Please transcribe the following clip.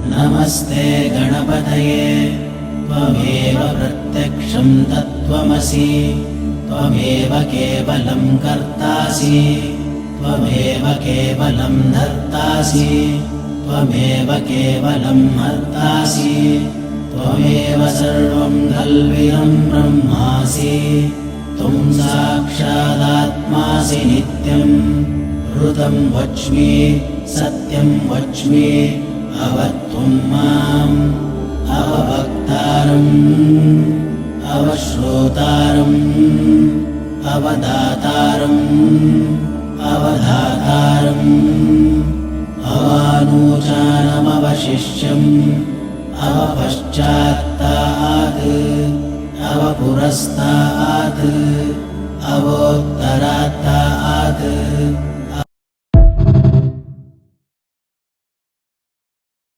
नमस्ते गणपतये त्वमेव प्रत्यक्षं तत्त्वमसि त्वमेव केवलं कर्तासि त्वमेव केवलं धर्तासि त्वमेव केवलं हर्तासि त्वमेव सर्वं खल्विदं ब्रह्मासि त्वं साक्षादात्मासि नित्यम् ऋतं वच्मि सत्यं वच्मि अवत्वं माम् अवभक्तारम् अवश्रोतारम् अवदातारम् अवधातारम् अवानूचानमवशिष्यम् अवपश्चात्तात् अवपुरस्तात् अवोत्तरात्तात्